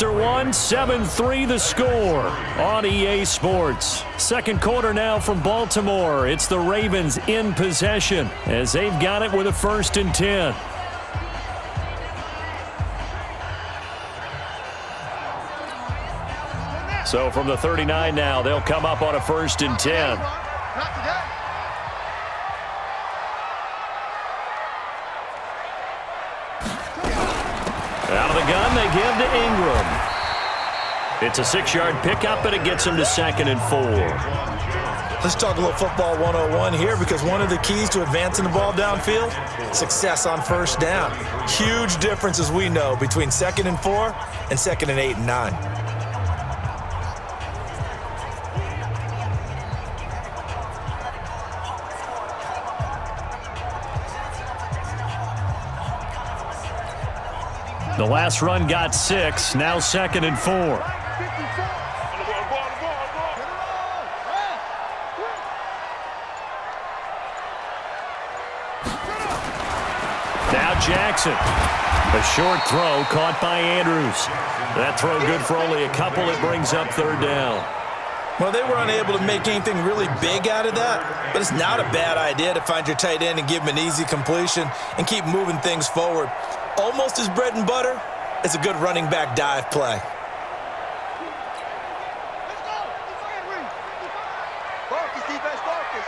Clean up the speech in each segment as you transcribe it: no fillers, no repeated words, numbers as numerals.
after one, 7-3 the score on EA Sports. Second quarter now from Baltimore. It's the Ravens in possession as they've got it with a 1st and 10. So from the 39 now, they'll come up on a 1st and 10. Out of the gun, they give to Ingram. It's a 6-yard pickup, and it gets him to 2nd and 4. Let's talk a little football 101 here, because one of the keys to advancing the ball downfield, success on 1st down. Huge difference, as we know, between 2nd and 4 and 2nd and 8 and 9. The last run got 6, now 2nd and 4. Now Jackson. A short throw caught by Andrews. That throw good for only a couple. It brings up 3rd down. Well, they were unable to make anything really big out of that, but it's not a bad idea to find your tight end and give him an easy completion and keep moving things forward. Almost his bread and butter is a good running back dive play. Focus, defense, focus.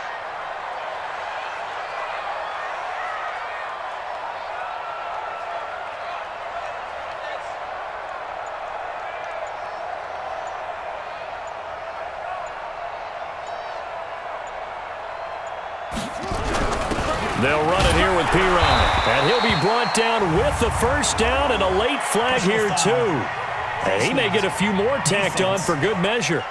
They'll run it here with Piron. And he'll be brought down with the 1st down and a late flag here, too. And he may get a few more tacked on for good measure.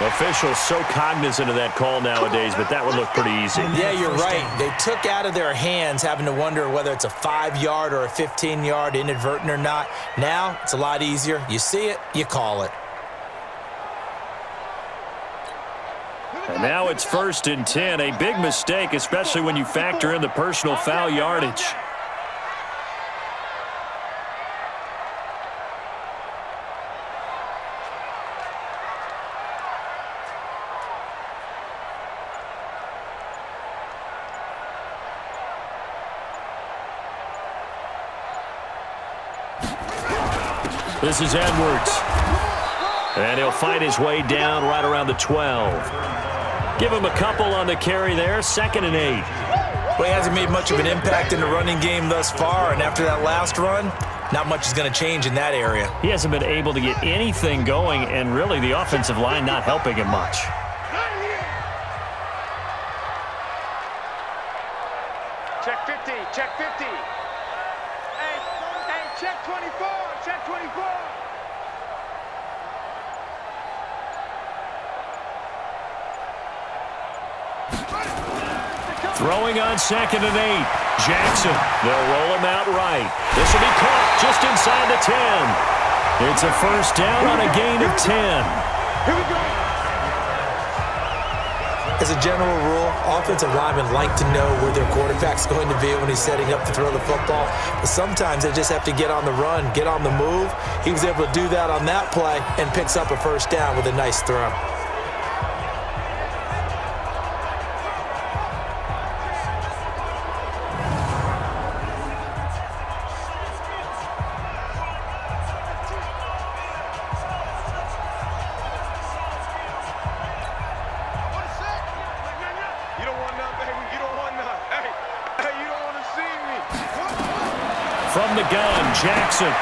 Officials so cognizant of that call nowadays, but that would look pretty easy. Yeah, you're right. They took out of their hands having to wonder whether it's a 5-yard or a 15-yard, inadvertent or not. Now, it's a lot easier. You see it, you call it. And now it's 1st and 10. A big mistake, especially when you factor in the personal foul yardage. This is Edwards. And he'll fight his way down right around the 12. Give him a couple on the carry there, 2nd and 8. Well, he hasn't made much of an impact in the running game thus far, and after that last run, not much is going to change in that area. He hasn't been able to get anything going, and really the offensive line not helping him much. Check 50, check 50. Hey, check 24, check 24. Throwing on 2nd and 8. Jackson. They'll roll him out right. This will be caught just inside the 10. It's a 1st down on a gain of 10. Here we go. As a general rule, offensive linemen like to know where their quarterback's going to be when he's setting up to throw the football. But sometimes they just have to get on the run, get on the move. He was able to do that on that play and picks up a 1st down with a nice throw. From the gun, Jackson.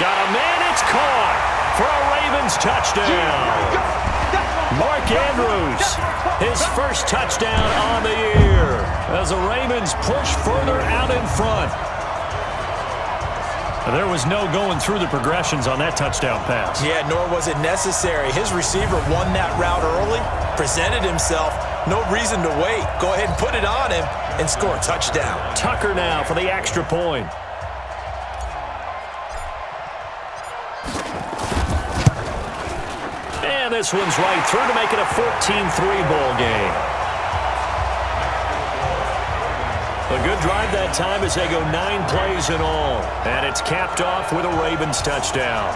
Got a man, it's caught for a Ravens touchdown. Mark Andrews, his 1st touchdown on the year as the Ravens push further out in front. There was no going through the progressions on that touchdown pass. Yeah, nor was it necessary. His receiver won that route early, presented himself, no reason to wait. Go ahead and put it on him and score a touchdown. Tucker now for the extra point. And this one's right through to make it a 14-3 ball game. A good drive that time as they go 9 plays in all. And it's capped off with a Ravens touchdown.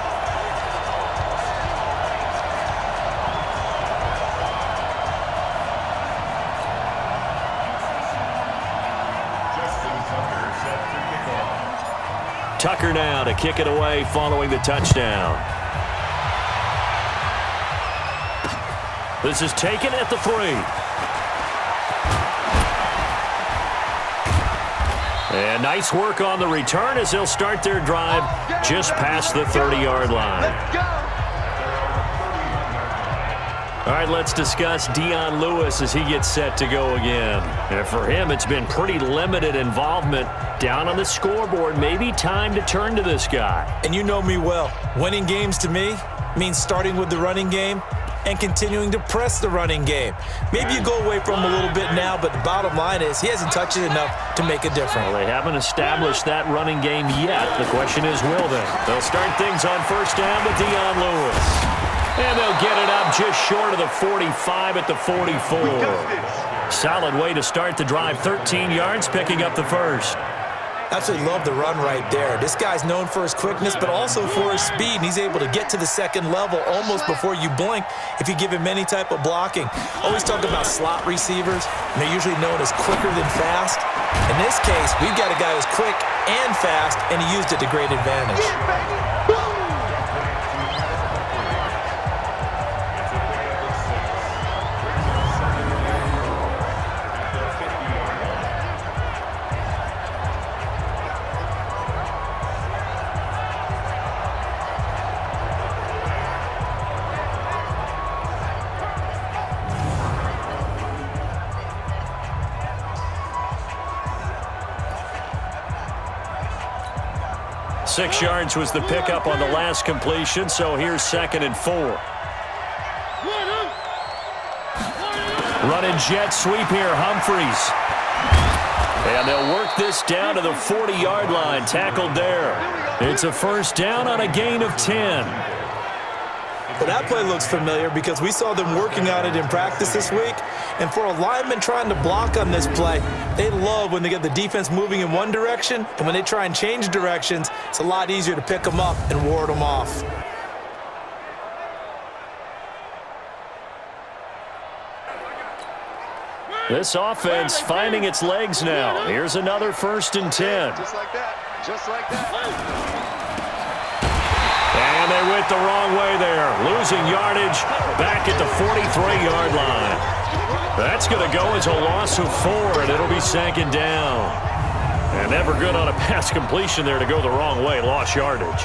Tucker now to kick it away following the touchdown. This is taken at the 3. And nice work on the return as they'll start their drive just past the 30-yard line. All right, let's discuss Dion Lewis as he gets set to go again. And for him, it's been pretty limited involvement down on the scoreboard. Maybe time to turn to this guy. And you know me well. Winning games to me means starting with the running game and continuing to press the running game. Maybe you go away from him a little bit now, but the bottom line is he hasn't touched it enough to make a difference. Well, they haven't established that running game yet. The question is, will they? They'll start things on first down with Dion Lewis. And they'll get it up just short of the 45 at the 44. Solid way to start the drive. 13 yards, picking up the first. Absolutely love the run right there. This guy's known for his quickness, but also for his speed. And he's able to get to the second level almost before you blink if you give him any type of blocking. Always talk about slot receivers, and they're usually known as quicker than fast. In this case, we've got a guy who's quick and fast, and he used it to great advantage. Six yards was the pickup on the last completion, so here's 2nd and 4. Running jet sweep here, Humphries. And they'll work this down to the 40-yard line, tackled there. It's a first down on a gain of 10. Well, that play looks familiar because we saw them working on it in practice this week. And for a lineman trying to block on this play, they love when they get the defense moving in one direction. And when they try and change directions, it's a lot easier to pick them up and ward them off. This offense finding its legs now. Here's another 1st and 10. Just like that. Just like that. And they went the wrong way there. Losing yardage back at the 43-yard line. That's going to go as a loss of 4, and it'll be 2nd down. And never good on a pass completion there to go the wrong way. Lost yardage.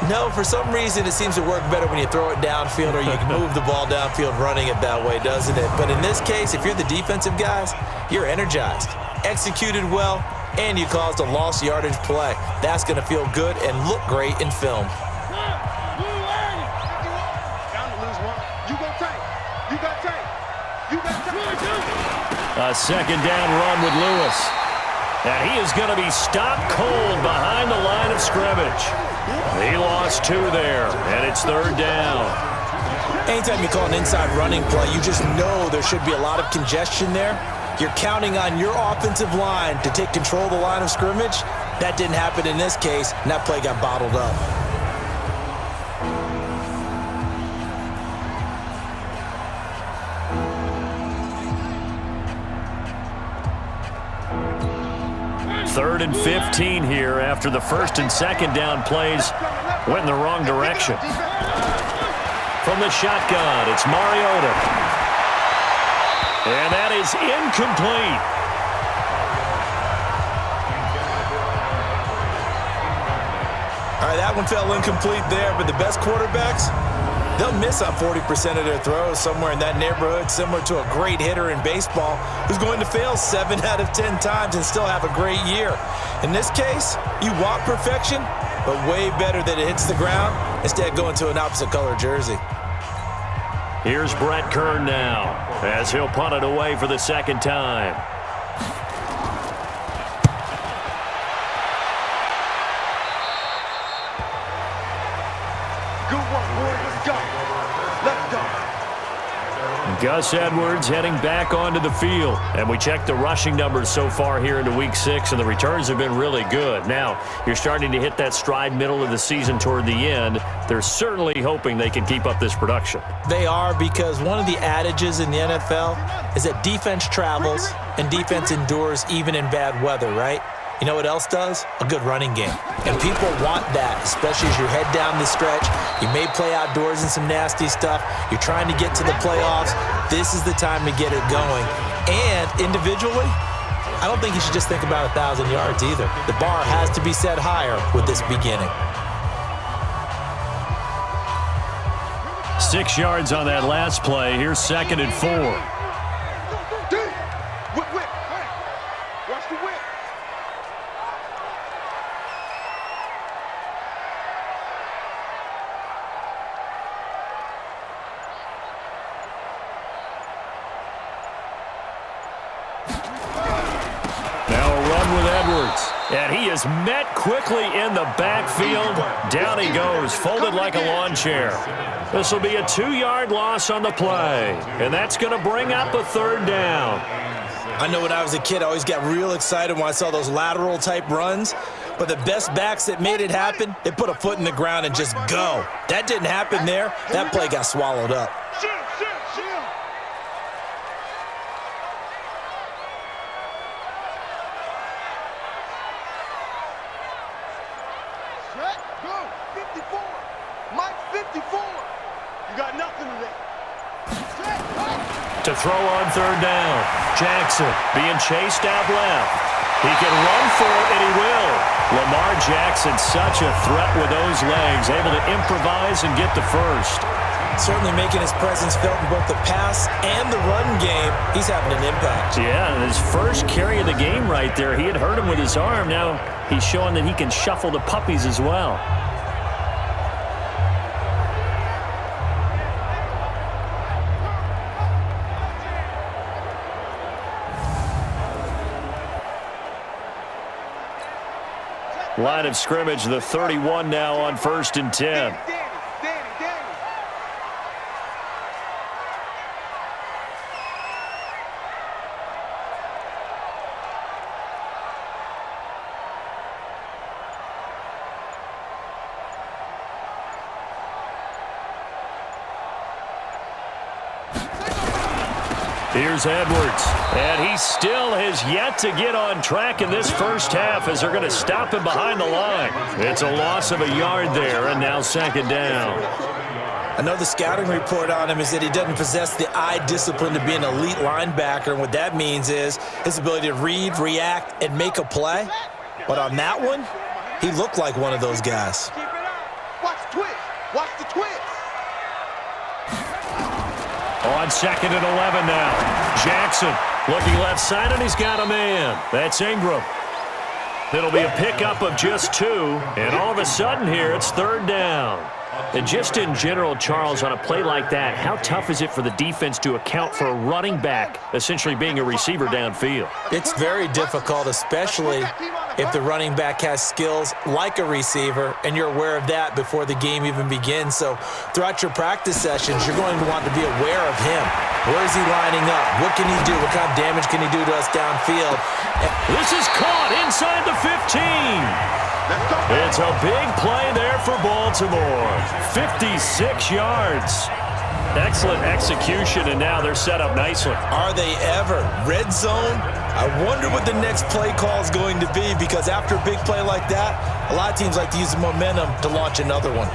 No, for some reason it seems to work better when you throw it downfield or you can move the ball downfield running it that way, doesn't it? But in this case, if you're the defensive guys, you're energized, executed well, and you caused a lost yardage play. That's going to feel good and look great in film. A 2nd down run with Lewis. And he is going to be stopped cold behind the line of scrimmage. He lost 2 there, and it's 3rd down. Anytime you call an inside running play, you just know there should be a lot of congestion there. You're counting on your offensive line to take control of the line of scrimmage. That didn't happen in this case, and that play got bottled up. Third and 15 here after the 1st and 2nd down plays went in the wrong direction. From the shotgun, it's Mariota. And that is incomplete. All right, that one fell incomplete there, but the best quarterbacks, they'll miss on 40% of their throws, somewhere in that neighborhood, similar to a great hitter in baseball who's going to fail 7 out of 10 times and still have a great year. In this case, you want perfection, but way better that it hits the ground instead of going to an opposite color jersey. Here's Brett Kern now as he'll punt it away for the 2nd time. Gus Edwards heading back onto the field. And we checked the rushing numbers so far here into Week 6, and the returns have been really good. Now, you're starting to hit that stride middle of the season toward the end. They're certainly hoping they can keep up this production. They are, because one of the adages in the NFL is that defense travels and defense endures even in bad weather, right? You know what else does? A good running game. And people want that, especially as you head down the stretch. You may play outdoors in some nasty stuff. You're trying to get to the playoffs. This is the time to get it going. And individually, I don't think you should just think about 1,000 yards either. The bar has to be set higher with this beginning. 6 yards on that last play. Here's 2nd and 4. Whip. Watch the whip. Now a run with Edwards. And he is met quickly in the backfield. Down he goes, folded like a lawn chair. This will be a 2-yard loss on the play. And that's going to bring up a 3rd down. I know when I was a kid, I always got real excited when I saw those lateral-type runs. But the best backs that made it happen, they put a foot in the ground and just go. That didn't happen there. That play got swallowed up. Go. 54. Mike 54. You got nothing to that. To throw on 3rd down. Jackson being chased out left. He can run for it, and he will. Lamar Jackson, such a threat with those legs, able to improvise and get the first. Certainly making his presence felt in both the pass and the run game. He's having an impact. Yeah, and his first carry of the game right there, he had hurt him with his arm. Now he's showing that he can shuffle the puppies as well. Line of scrimmage, the 31 now on 1st and 10. Here's Edwards, and he still has yet to get on track in this first half as they're going to stop him behind the line. It's a loss of a yard there, and now 2nd down. I know the scouting report on him is that he doesn't possess the eye discipline to be an elite linebacker, and what that means is his ability to read, react, and make a play. But on that one, he looked like one of those guys. Keep it up. Watch the twist. Watch the twist. On 2nd and 11 now. Jackson looking left side, and he's got a man. That's Ingram. It'll be a pickup of just 2, and all of a sudden here it's 3rd down. And just in general, Charles, on a play like that, how tough is it for the defense to account for a running back essentially being a receiver downfield? It's very difficult, especially if the running back has skills like a receiver, and you're aware of that before the game even begins. So throughout your practice sessions, you're going to want to be aware of him. Where is he lining up? What can he do? What kind of damage can he do to us downfield? This is caught inside the 15. It's a big play there for Baltimore. 56 yards. Excellent execution, and now they're set up nicely. Are they ever? Red zone? I wonder what the next play call is going to be, because after a big play like that, a lot of teams like to use the momentum to launch another one.